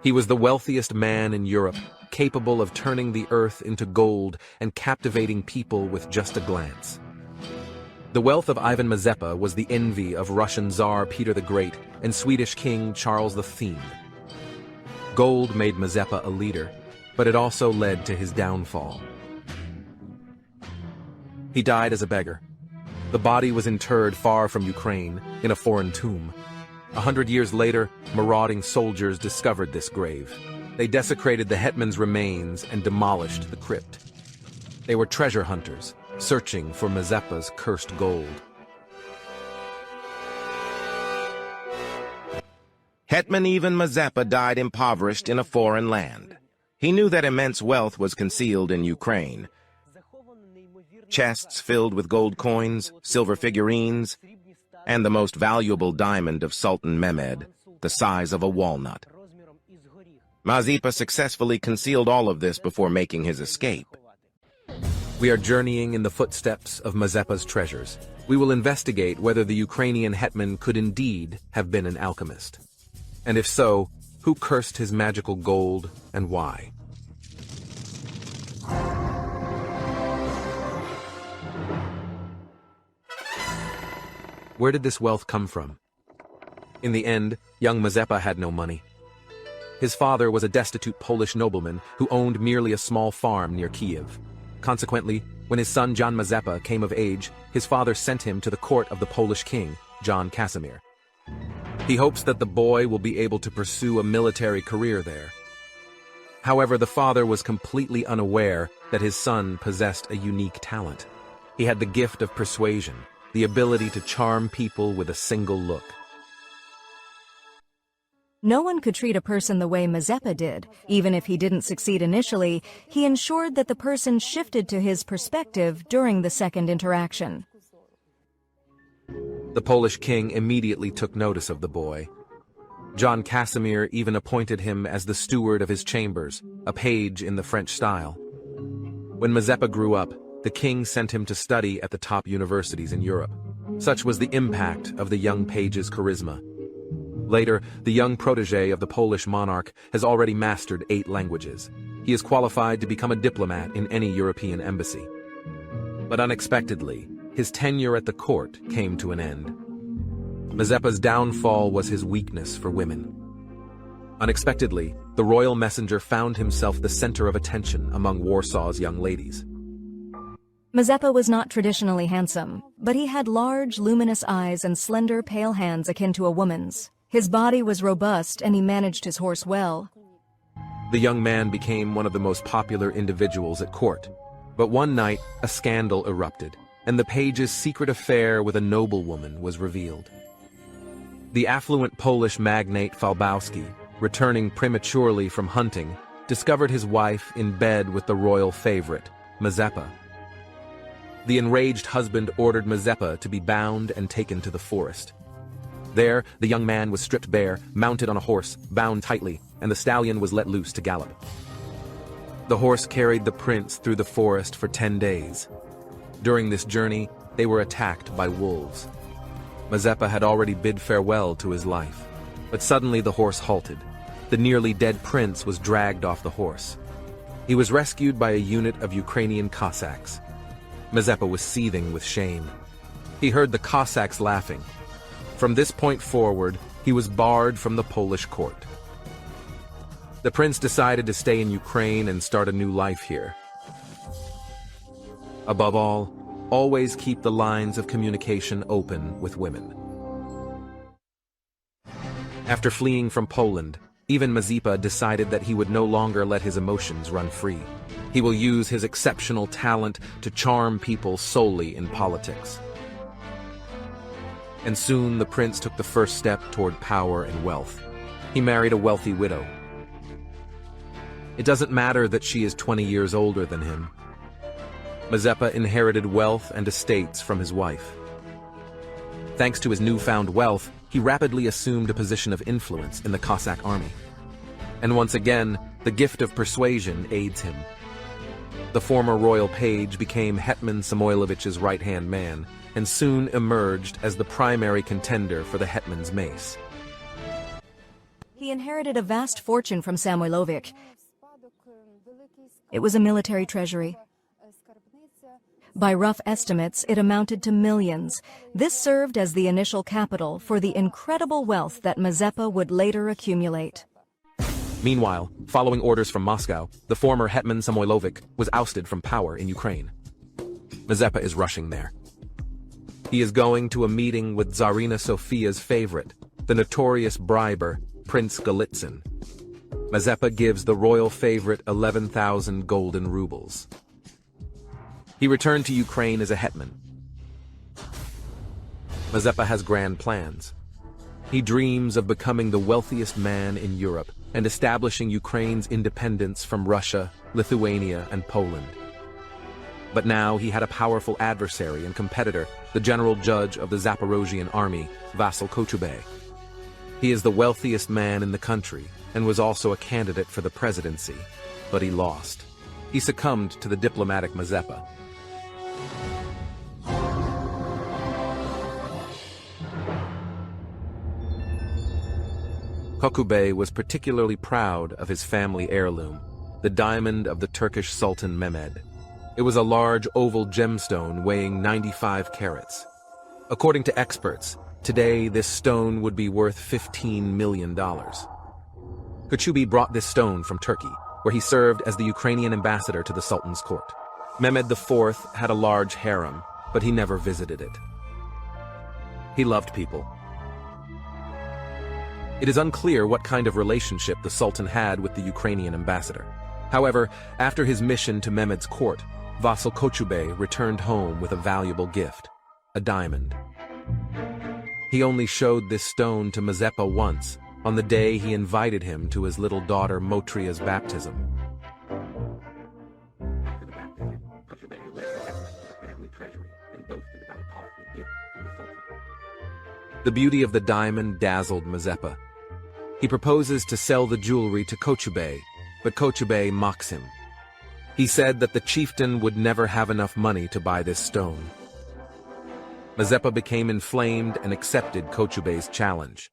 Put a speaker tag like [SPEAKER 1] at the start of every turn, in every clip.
[SPEAKER 1] He was the wealthiest man in Europe, capable of turning the earth into gold and captivating people with just a glance. The wealth of Ivan Mazepa was the envy of Russian Tsar Peter the Great and Swedish King Charles the Fiend. Gold made Mazepa a leader, but it also led to his downfall. He died as a beggar. The body was interred far from Ukraine, in a foreign tomb. 100 years later, marauding soldiers discovered this grave. They desecrated the hetman's remains and demolished the crypt. They were treasure hunters, searching for Mazepa's cursed gold.
[SPEAKER 2] Hetman Ivan Mazepa died impoverished in a foreign land. He knew that immense wealth was concealed in Ukraine. Chests filled with gold coins, silver figurines, and the most valuable diamond of Sultan Mehmed, the size of a walnut. Mazepa successfully concealed all of this before making his escape.
[SPEAKER 1] We are journeying in the footsteps of Mazepa's treasures. We will investigate whether the Ukrainian hetman could indeed have been an alchemist. And if so, who cursed his magical gold and why? Where did this wealth come from? In the end, young Mazepa had no money. His father was a destitute Polish nobleman who owned merely a small farm near Kiev. Consequently, when his son Jan Mazepa came of age, his father sent him to the court of the Polish king, Jan Casimir. He hopes that the boy will be able to pursue a military career there. However, the father was completely unaware that his son possessed a unique talent. He had the gift of persuasion, the ability to charm people with a single look.
[SPEAKER 3] No one could treat a person the way Mazepa did. Even if he didn't succeed initially, he ensured that the person shifted to his perspective during the second interaction.
[SPEAKER 1] The Polish king immediately took notice of the boy. Jan Casimir even appointed him as the steward of his chambers, a page in the French style. When Mazepa grew up, the king sent him to study at the top universities in Europe. Such was the impact of the young page's charisma. Later, the young protege of the Polish monarch has already mastered 8 languages. He is qualified to become a diplomat in any European embassy. But unexpectedly, his tenure at the court came to an end. Mazepa's downfall was his weakness for women. Unexpectedly, the royal messenger found himself the center of attention among Warsaw's young ladies.
[SPEAKER 3] Mazepa was not traditionally handsome, but he had large, luminous eyes and slender, pale hands akin to a woman's. His body was robust and he managed his horse well.
[SPEAKER 1] The young man became one of the most popular individuals at court. But one night, a scandal erupted, and the page's secret affair with a noblewoman was revealed. The affluent Polish magnate Falbowski, returning prematurely from hunting, discovered his wife in bed with the royal favorite, Mazepa. The enraged husband ordered Mazepa to be bound and taken to the forest. There, the young man was stripped bare, mounted on a horse, bound tightly, and the stallion was let loose to gallop. The horse carried the prince through the forest for 10 days. During this journey, they were attacked by wolves. Mazepa had already bid farewell to his life, but suddenly the horse halted. The nearly dead prince was dragged off the horse. He was rescued by a unit of Ukrainian Cossacks. Mazepa was seething with shame. He heard the Cossacks laughing. From this point forward, he was barred from the Polish court. The prince decided to stay in Ukraine and start a new life here. Above all, always keep the lines of communication open with women. After fleeing from Poland, Ivan Mazepa decided that he would no longer let his emotions run free. He will use his exceptional talent to charm people solely in politics. And soon the prince took the first step toward power and wealth. He married a wealthy widow. It doesn't matter that she is 20 years older than him. Mazepa inherited wealth and estates from his wife. Thanks to his newfound wealth, he rapidly assumed a position of influence in the Cossack army. And once again, the gift of persuasion aids him. The former royal page became Hetman Samoilovich's right-hand man, and soon emerged as the primary contender for the hetman's mace.
[SPEAKER 3] He inherited a vast fortune from Samoilovic. It was a military treasury. By rough estimates, it amounted to millions. This served as the initial capital for the incredible wealth that Mazepa would later accumulate.
[SPEAKER 1] Meanwhile, following orders from Moscow, the former Hetman Samoilovic was ousted from power in Ukraine. Mazepa is rushing there. He is going to a meeting with Tsarina Sofia's favorite, the notorious briber, Prince Golitsyn. Mazepa gives the royal favorite 11,000 golden rubles. He returned to Ukraine as a hetman. Mazepa has grand plans. He dreams of becoming the wealthiest man in Europe and establishing Ukraine's independence from Russia, Lithuania, and Poland. But now he had a powerful adversary and competitor, the general judge of the Zaporozhian army, Vasyl Kochubey. He is the wealthiest man in the country and was also a candidate for the presidency, but he lost. He succumbed to the diplomatic Mazepa. Kochubey was particularly proud of his family heirloom, the diamond of the Turkish Sultan Mehmed. It was a large oval gemstone weighing 95 carats. According to experts, today this stone would be worth $15 million. Kochubey brought this stone from Turkey, where he served as the Ukrainian ambassador to the Sultan's court. Mehmed IV had a large harem, but he never visited it. He loved people. It is unclear what kind of relationship the Sultan had with the Ukrainian ambassador. However, after his mission to Mehmed's court, Vasyl Kochubey returned home with a valuable gift, a diamond. He only showed this stone to Mazepa once, on the day he invited him to his little daughter Motria's baptism. The beauty of the diamond dazzled Mazepa. He proposes to sell the jewelry to Kochubey, but Kochubey mocks him. He said that the chieftain would never have enough money to buy this stone. Mazepa became inflamed and accepted Kochubey's challenge.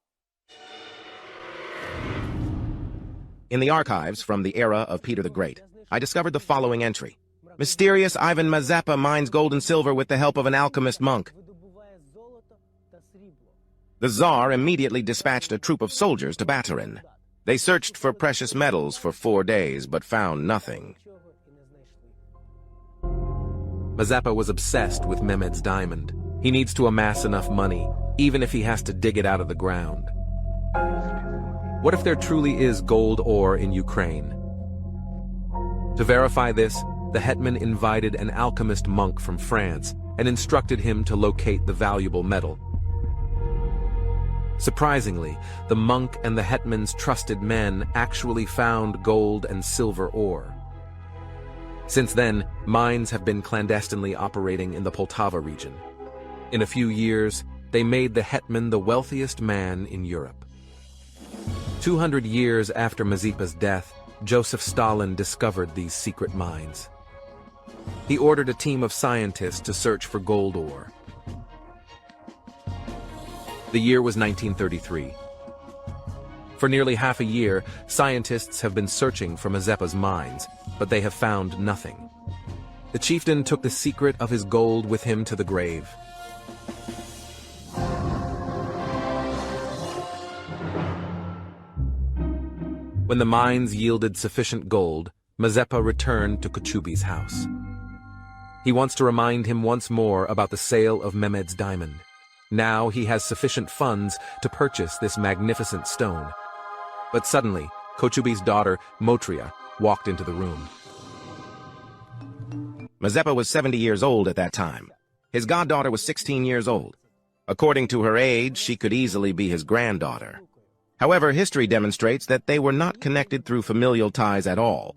[SPEAKER 2] In the archives from the era of Peter the Great, I discovered the following entry. Mysterious Ivan Mazepa mines gold and silver with the help of an alchemist monk. The Tsar immediately dispatched a troop of soldiers to Baturin. They searched for precious metals for 4 days, but found nothing.
[SPEAKER 1] Mazepa was obsessed with Mehmed's diamond. He needs to amass enough money, even if he has to dig it out of the ground. What if there truly is gold ore in Ukraine? To verify this, the hetman invited an alchemist monk from France and instructed him to locate the valuable metal. Surprisingly, the monk and the hetman's trusted men actually found gold and silver ore. Since then, mines have been clandestinely operating in the Poltava region. In a few years, they made the hetman the wealthiest man in Europe. 200 years after Mazepa's death, Joseph Stalin discovered these secret mines. He ordered a team of scientists to search for gold ore. The year was 1933. For nearly half a year, scientists have been searching for Mazepa's mines, but they have found nothing. The chieftain took the secret of his gold with him to the grave. When the mines yielded sufficient gold, Mazepa returned to Kochubey's house. He wants to remind him once more about the sale of Mehmed's diamond. Now he has sufficient funds to purchase this magnificent stone. But suddenly, Kochubey's daughter, Motria, walked into the room.
[SPEAKER 2] Mazepa was 70 years old at that time. His goddaughter was 16 years old. According to her age, she could easily be his granddaughter. However, history demonstrates that they were not connected through familial ties at all.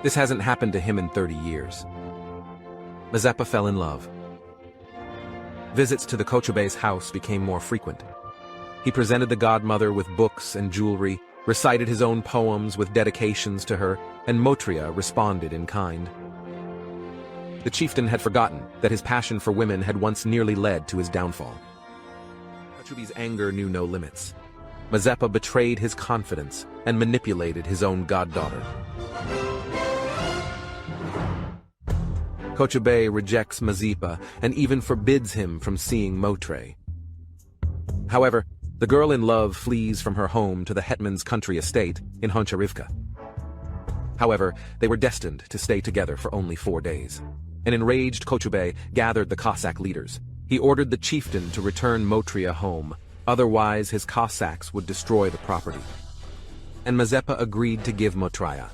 [SPEAKER 1] This hasn't happened to him in 30 years. Mazepa fell in love. Visits to the Kochubey's house became more frequent. He presented the godmother with books and jewelry, recited his own poems with dedications to her, and Motria responded in kind. The chieftain had forgotten that his passion for women had once nearly led to his downfall. Kochube's anger knew no limits. Mazepa betrayed his confidence and manipulated his own goddaughter. Kochube rejects Mazepa and even forbids him from seeing Motre. However, the girl in love flees from her home to the hetman's country estate in Honcharivka. However, they were destined to stay together for only 4 days. An enraged Kochube gathered the Cossack leaders. He ordered the chieftain to return Motria home, otherwise his Cossacks would destroy the property. And Mazepa agreed to give Motraya.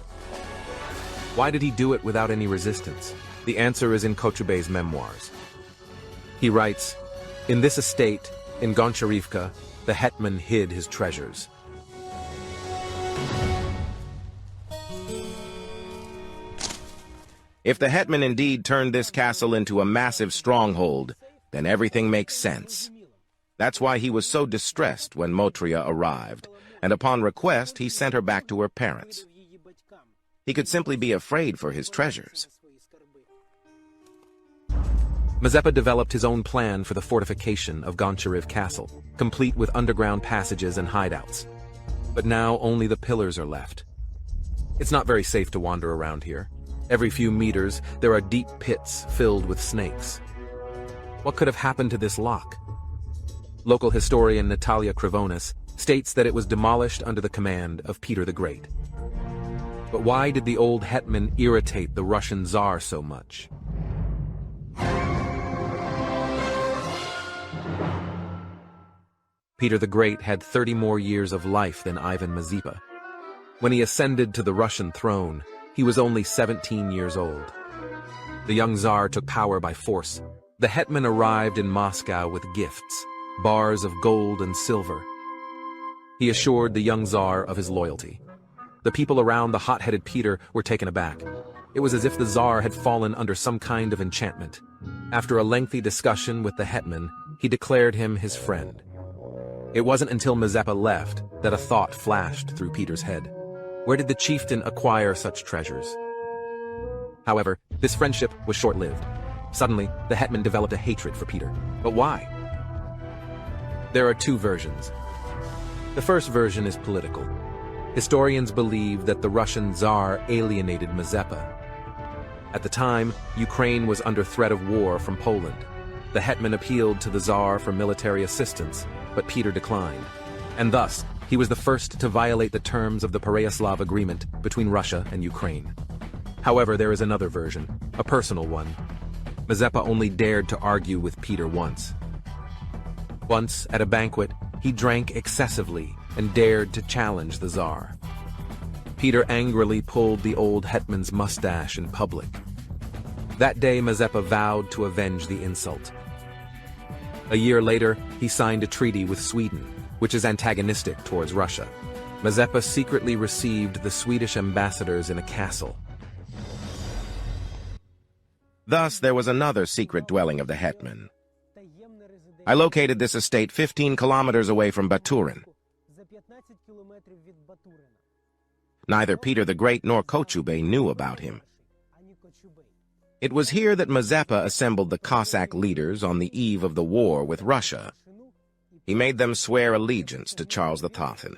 [SPEAKER 1] Why did he do it without any resistance? The answer is in Kochube's memoirs. He writes, "In this estate, in Goncharivka, the hetman hid his treasures."
[SPEAKER 2] If the hetman indeed turned this castle into a massive stronghold, then everything makes sense. That's why he was so distressed when Motria arrived, and upon request he sent her back to her parents. He could simply be afraid for his treasures.
[SPEAKER 1] Mazepa developed his own plan for the fortification of Gonchariv Castle, complete with underground passages and hideouts. But now only the pillars are left. It's not very safe to wander around here. Every few meters, there are deep pits filled with snakes. What could have happened to this lock? Local historian Natalia Krivonis states that it was demolished under the command of Peter the Great. But why did the old hetman irritate the Russian Tsar so much? Peter the Great had 30 more years of life than Ivan Mazepa. When he ascended to the Russian throne, he was only 17 years old. The young Tsar took power by force. The hetman arrived in Moscow with gifts, bars of gold and silver. He assured the young Tsar of his loyalty. The people around the hot-headed Peter were taken aback. It was as if the Tsar had fallen under some kind of enchantment. After a lengthy discussion with the hetman, he declared him his friend. It wasn't until Mazepa left that a thought flashed through Peter's head. Where did the chieftain acquire such treasures? However, this friendship was short-lived. Suddenly, the hetman developed a hatred for Peter. But why? There are two versions. The first version is political. Historians believe that the Russian Tsar alienated Mazepa. At the time, Ukraine was under threat of war from Poland. The hetman appealed to the Tsar for military assistance, but Peter declined. And thus, he was the first to violate the terms of the Pereyaslav Agreement between Russia and Ukraine. However, there is another version, a personal one. Mazepa only dared to argue with Peter once. Once, at a banquet, he drank excessively and dared to challenge the Tsar. Peter angrily pulled the old hetman's mustache in public. That day, Mazepa vowed to avenge the insult. A year later, he signed a treaty with Sweden, which is antagonistic towards Russia. Mazepa secretly received the Swedish ambassadors in a castle.
[SPEAKER 2] Thus, there was another secret dwelling of the hetman. I located this estate 15 kilometers away from Baturin. Neither Peter the Great nor Kochube knew about him. It was here that Mazepa assembled the Cossack leaders on the eve of the war with Russia. He made them swear allegiance to Charles XII.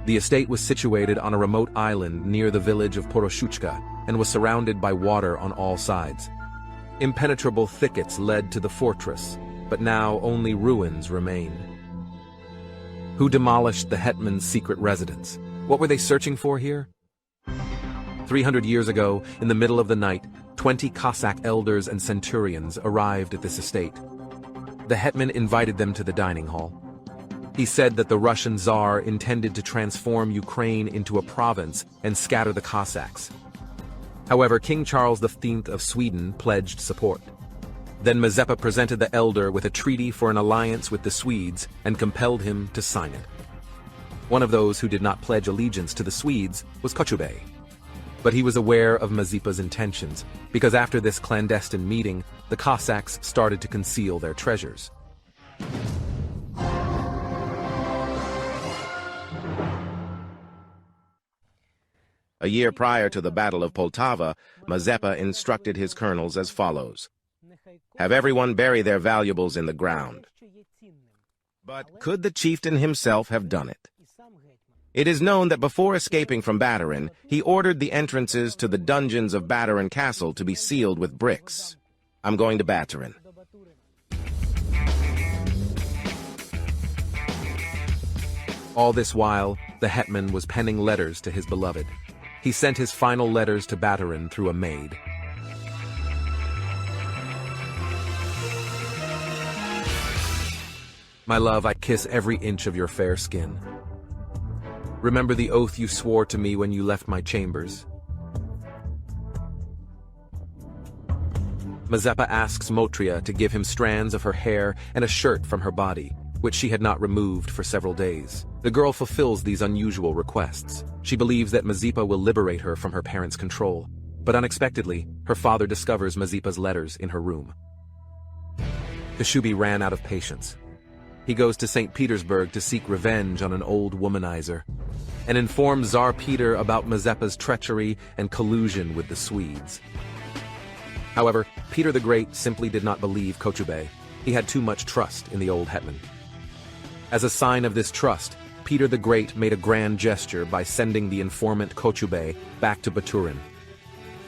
[SPEAKER 1] The estate was situated on a remote island near the village of Poroshuchka and was surrounded by water on all sides. Impenetrable thickets led to the fortress, but now only ruins remained. Who demolished the hetman's secret residence? What were they searching for here? 300 years ago, in the middle of the night, 20 Cossack elders and centurions arrived at this estate. The hetman invited them to the dining hall. He said that the Russian Tsar intended to transform Ukraine into a province and scatter the Cossacks. However, King Charles X of Sweden pledged support. Then Mazepa presented the elder with a treaty for an alliance with the Swedes and compelled him to sign it. One of those who did not pledge allegiance to the Swedes was Kochube. But he was aware of Mazepa's intentions, because after this clandestine meeting, the Cossacks started to conceal their treasures.
[SPEAKER 2] A year prior to the Battle of Poltava, Mazepa instructed his colonels as follows. have everyone bury their valuables in the ground. But could the chieftain himself have done it? It is known that before escaping from Baturin, he ordered the entrances to the dungeons of Baturin Castle to be sealed with bricks. I'm going to Baturin.
[SPEAKER 1] All this while, the hetman was penning letters to his beloved. He sent his final letters to Baturin through a maid. My love, I kiss every inch of your fair skin. Remember the oath you swore to me when you left my chambers. Mazepa asks Motria to give him strands of her hair and a shirt from her body, which she had not removed for several days. The girl fulfills these unusual requests. She believes that Mazepa will liberate her from her parents' control, but unexpectedly, her father discovers Mazepa's letters in her room. Kashubi ran out of patience. He goes to St. Petersburg to seek revenge on an old womanizer, and informs Tsar Peter about Mazepa's treachery and collusion with the Swedes. However, Peter the Great simply did not believe Kochubey. He had too much trust in the old hetman. As a sign of this trust, Peter the Great made a grand gesture by sending the informant Kochubey back to Baturin.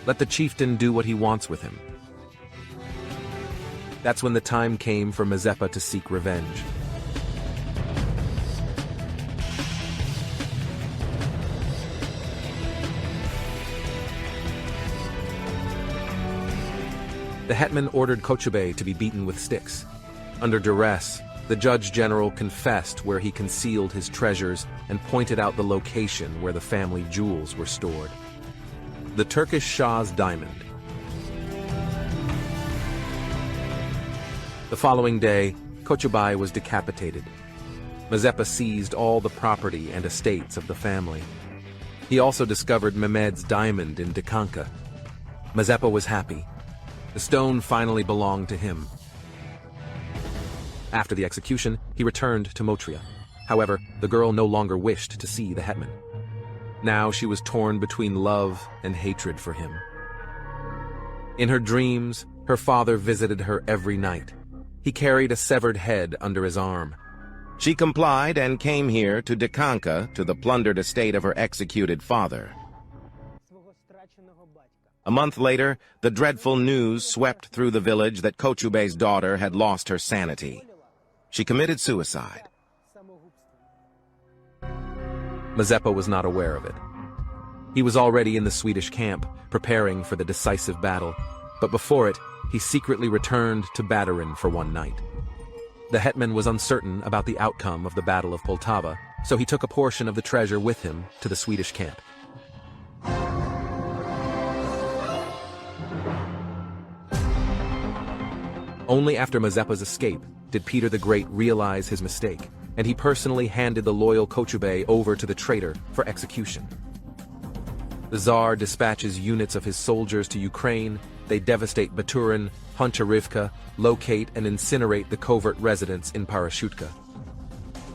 [SPEAKER 1] Let the chieftain do what he wants with him. That's when the time came for Mazepa to seek revenge. The hetman ordered Kochubey to be beaten with sticks. Under duress, the Judge General confessed where he concealed his treasures and pointed out the location where the family jewels were stored. The Turkish Shah's diamond. The following day, Kochubey was decapitated. Mazepa seized all the property and estates of the family. He also discovered Mehmed's diamond in Dikanka. Mazepa was happy. The stone finally belonged to him. After the execution, he returned to Motria. However, the girl no longer wished to see the hetman. Now she was torn between love and hatred for him. In her dreams, her father visited her every night. He carried a severed head under his arm.
[SPEAKER 2] She complied and came here to Dikanka, to the plundered estate of her executed father. A month later, the dreadful news swept through the village that Kochubey's daughter had lost her sanity. She committed suicide.
[SPEAKER 1] Mazepa was not aware of it. He was already in the Swedish camp, preparing for the decisive battle, but before it, he secretly returned to Baturin for one night. The hetman was uncertain about the outcome of the Battle of Poltava, so he took a portion of the treasure with him to the Swedish camp. Only after Mazepa's escape did Peter the Great realize his mistake, and he personally handed the loyal Kochubey over to the traitor for execution. The Tsar dispatches units of his soldiers to Ukraine. They devastate Baturin, hunt Rivka, locate and incinerate the covert residents in Parashutka.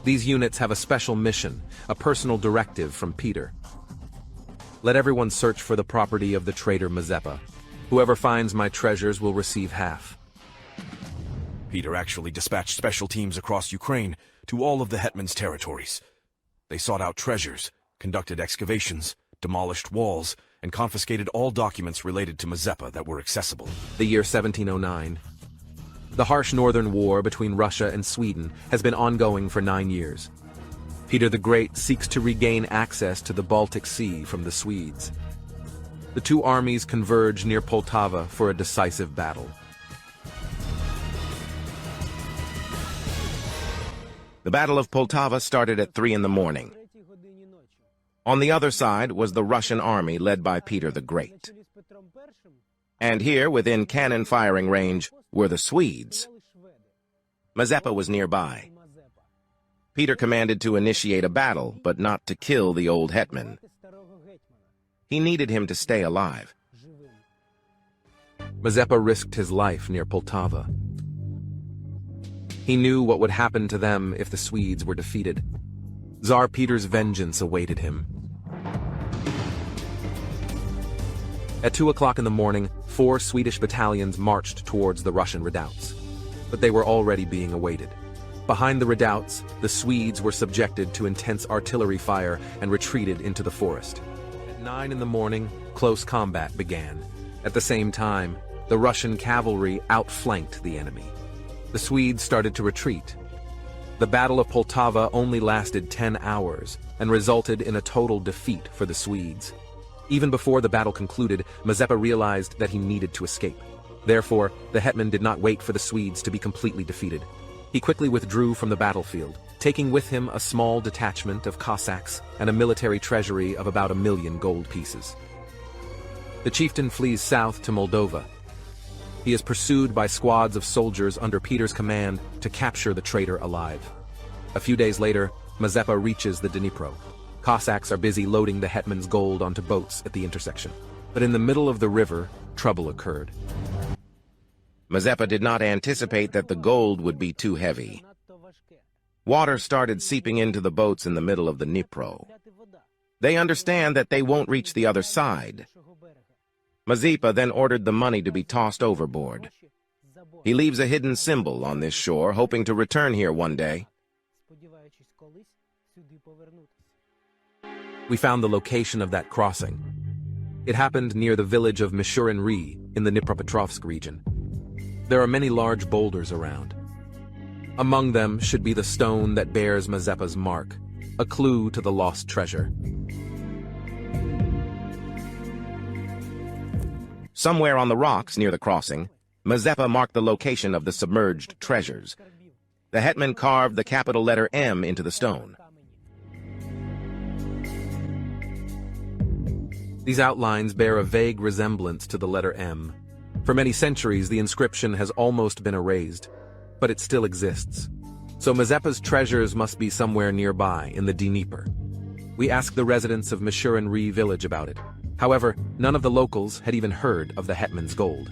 [SPEAKER 1] These units have a special mission, a personal directive from Peter. Let everyone search for the property of the traitor Mazepa. Whoever finds my treasures will receive half.
[SPEAKER 4] Peter actually dispatched special teams across Ukraine to all of the hetman's territories. They sought out treasures, conducted excavations, demolished walls, and confiscated all documents related to Mazepa that were accessible.
[SPEAKER 1] The year 1709. The harsh northern war between Russia and Sweden has been ongoing for 9 years. Peter the Great seeks to regain access to the Baltic Sea from the Swedes. The two armies converge near Poltava for a decisive battle.
[SPEAKER 2] The Battle of Poltava started at 3 in the morning. On the other side was the Russian army led by Peter the Great. And here, within cannon firing range, were the Swedes. Mazepa was nearby. Peter commanded to initiate a battle, but not to kill the old hetman. He needed him to stay alive.
[SPEAKER 1] Mazepa risked his life near Poltava. He knew what would happen to them if the Swedes were defeated. Tsar Peter's vengeance awaited him. At 2 o'clock in the morning, 4 Swedish battalions marched towards the Russian redoubts. But they were already being awaited. Behind the redoubts, the Swedes were subjected to intense artillery fire and retreated into the forest. At 9 in the morning, close combat began. At the same time, the Russian cavalry outflanked the enemy. The Swedes started to retreat. The Battle of Poltava only lasted 10 hours and resulted in a total defeat for the Swedes. Even before the battle concluded, Mazepa realized that he needed to escape. Therefore, the hetman did not wait for the Swedes to be completely defeated. He quickly withdrew from the battlefield, taking with him a small detachment of Cossacks and a military treasury of about 1,000,000 gold pieces. The chieftain flees south to Moldova. He is pursued by squads of soldiers under Peter's command to capture the traitor alive. A few days later, Mazepa reaches the Dnipro. Cossacks are busy loading the hetman's gold onto boats at the intersection. But in the middle of the river, trouble occurred.
[SPEAKER 2] Mazepa did not anticipate that the gold would be too heavy. Water started seeping into the boats in the middle of the Dnipro. They understand that they won't reach the other side. Mazepa then ordered the money to be tossed overboard. He leaves a hidden symbol on this shore, hoping to return here one day.
[SPEAKER 1] We found the location of that crossing. It happened near the village of Mishurin-Ri in the Dnipropetrovsk region. There are many large boulders around. Among them should be the stone that bears Mazepa's mark, a clue to the lost treasure.
[SPEAKER 2] Somewhere on the rocks near the crossing, Mazepa marked the location of the submerged treasures. The hetman carved the capital letter M into the stone.
[SPEAKER 1] These outlines bear a vague resemblance to the letter M. For many centuries, the inscription has almost been erased, but it still exists. So Mazepa's treasures must be somewhere nearby in the Dnieper. We asked the residents of Mishurin-Ri village about it. However, none of the locals had even heard of the hetman's gold.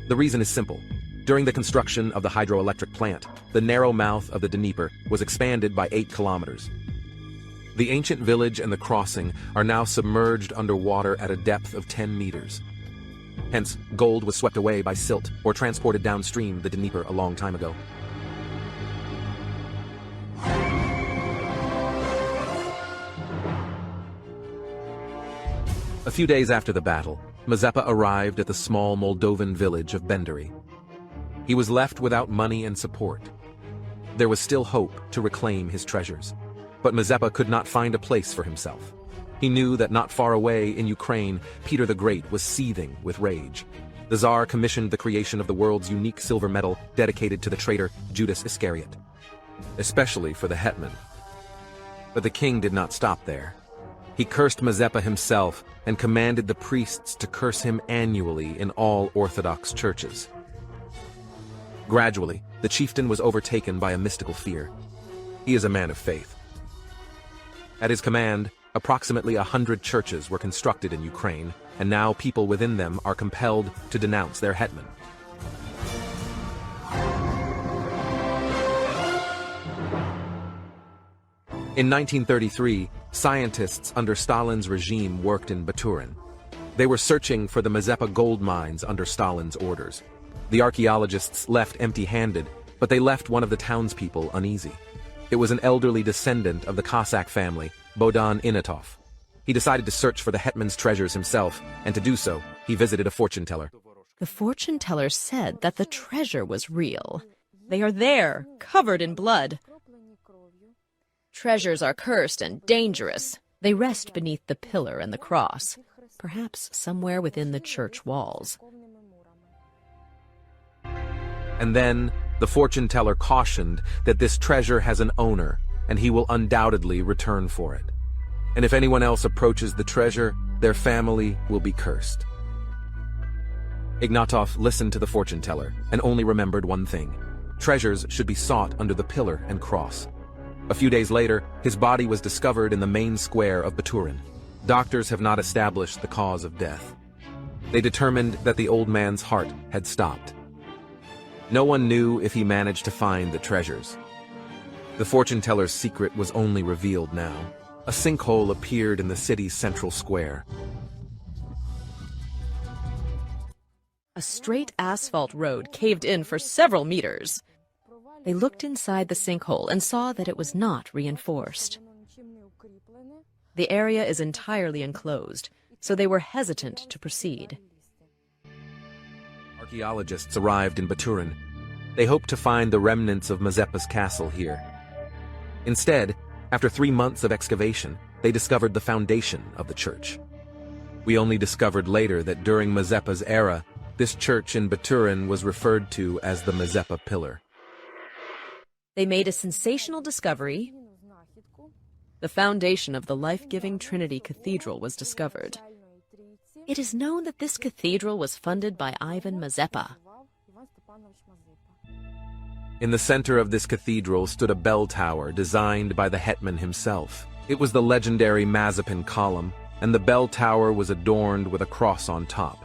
[SPEAKER 1] The reason is simple. During the construction of the hydroelectric plant, the narrow mouth of the Dnieper was expanded by 8 kilometers. The ancient village and the crossing are now submerged underwater at a depth of 10 meters. Hence, gold was swept away by silt or transported downstream the Dnieper a long time ago. A few days after the battle, Mazepa arrived at the small Moldovan village of Benderi. He was left without money and support. There was still hope to reclaim his treasures, but Mazepa could not find a place for himself. He knew that not far away in Ukraine, Peter the Great was seething with rage. The Tsar commissioned the creation of the world's unique silver medal dedicated to the traitor Judas Iscariot, especially for the hetman. But the king did not stop there. He cursed Mazepa himself and commanded the priests to curse him annually in all Orthodox churches. Gradually, the chieftain was overtaken by a mystical fear. He is a man of faith. At his command, approximately 100 churches were constructed in Ukraine, and now people within them are compelled to denounce their hetman. In 1933, scientists under Stalin's regime worked in Baturin. They were searching for the Mazepa gold mines under Stalin's orders. The archaeologists left empty-handed, but they left one of the townspeople uneasy. It was an elderly descendant of the Cossack family, Bohdan Inatov. He decided to search for the hetman's treasures himself, and to do so, he visited a fortune-teller.
[SPEAKER 5] The fortune-teller said that the treasure was real. They are there, covered in blood. Treasures are cursed and dangerous. They rest beneath the pillar and the cross, perhaps somewhere within the church walls.
[SPEAKER 1] And then, the fortune-teller cautioned that this treasure has an owner, and he will undoubtedly return for it. And if anyone else approaches the treasure, their family will be cursed. Ignatov listened to the fortune-teller and only remembered one thing. Treasures should be sought under the pillar and cross. A few days later, his body was discovered in the main square of Baturin. Doctors have not established the cause of death. They determined that the old man's heart had stopped. No one knew if he managed to find the treasures. The fortune-teller's secret was only revealed now. A sinkhole appeared in the city's central square.
[SPEAKER 5] A straight asphalt road caved in for several meters. They looked inside the sinkhole and saw that it was not reinforced. The area is entirely enclosed, so they were hesitant to proceed.
[SPEAKER 1] Archaeologists arrived in Baturin. They hoped to find the remnants of Mazepa's castle here. Instead, after 3 months of excavation, they discovered the foundation of the church. We only discovered later that during Mazepa's era, this church in Baturin was referred to as the Mazepa Pillar.
[SPEAKER 5] They made a sensational discovery. The foundation of the life-giving Trinity Cathedral was discovered. It is known that this cathedral was funded by Ivan Mazepa.
[SPEAKER 1] In the center of this cathedral stood a bell tower designed by the hetman himself. It was the legendary Mazepan column, and the bell tower was adorned with a cross on top.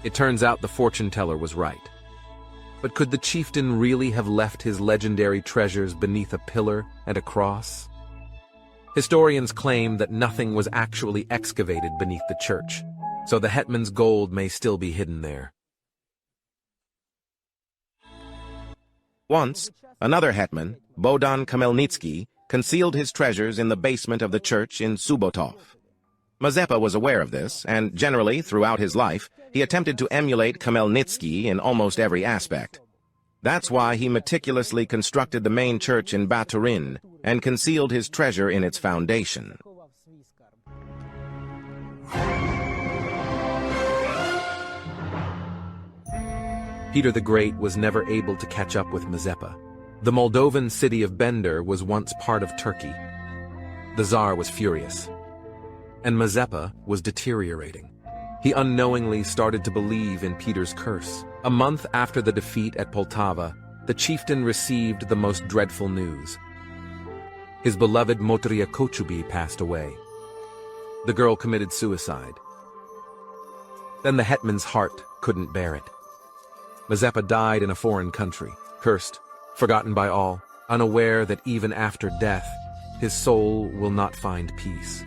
[SPEAKER 1] It turns out the fortune teller was right. But could the chieftain really have left his legendary treasures beneath a pillar and a cross? Historians claim that nothing was actually excavated beneath the church, so the hetman's gold may still be hidden there.
[SPEAKER 2] Once, another hetman, Bohdan Khmelnytsky, concealed his treasures in the basement of the church in Subotov. Mazepa was aware of this, and generally, throughout his life, he attempted to emulate Khmelnytsky in almost every aspect. That's why he meticulously constructed the main church in Baturin and concealed his treasure in its foundation.
[SPEAKER 1] Peter the Great was never able to catch up with Mazepa. The Moldovan city of Bender was once part of Turkey. The Tsar was furious, and Mazepa was deteriorating. He unknowingly started to believe in Peter's curse. A month after the defeat at Poltava, the chieftain received the most dreadful news. His beloved Motria Kochubi passed away. The girl committed suicide. Then the hetman's heart couldn't bear it. Mazepa died in a foreign country, cursed, forgotten by all, unaware that even after death, his soul will not find peace.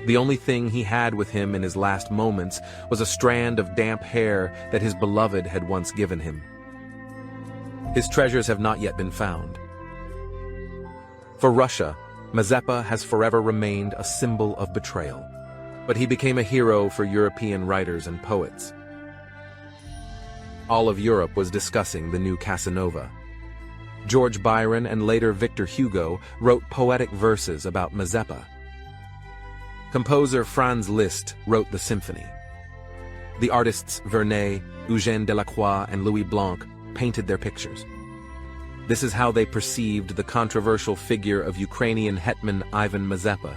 [SPEAKER 1] The only thing he had with him in his last moments was a strand of damp hair that his beloved had once given him. His treasures have not yet been found. For Russia, Mazepa has forever remained a symbol of betrayal, but he became a hero for European writers and poets. All of Europe was discussing the new Casanova. George Byron and later Victor Hugo wrote poetic verses about Mazepa. Composer Franz Liszt wrote the symphony. The artists Vernet, Eugène Delacroix, and Louis Blanc painted their pictures. This is how they perceived the controversial figure of Ukrainian hetman Ivan Mazepa,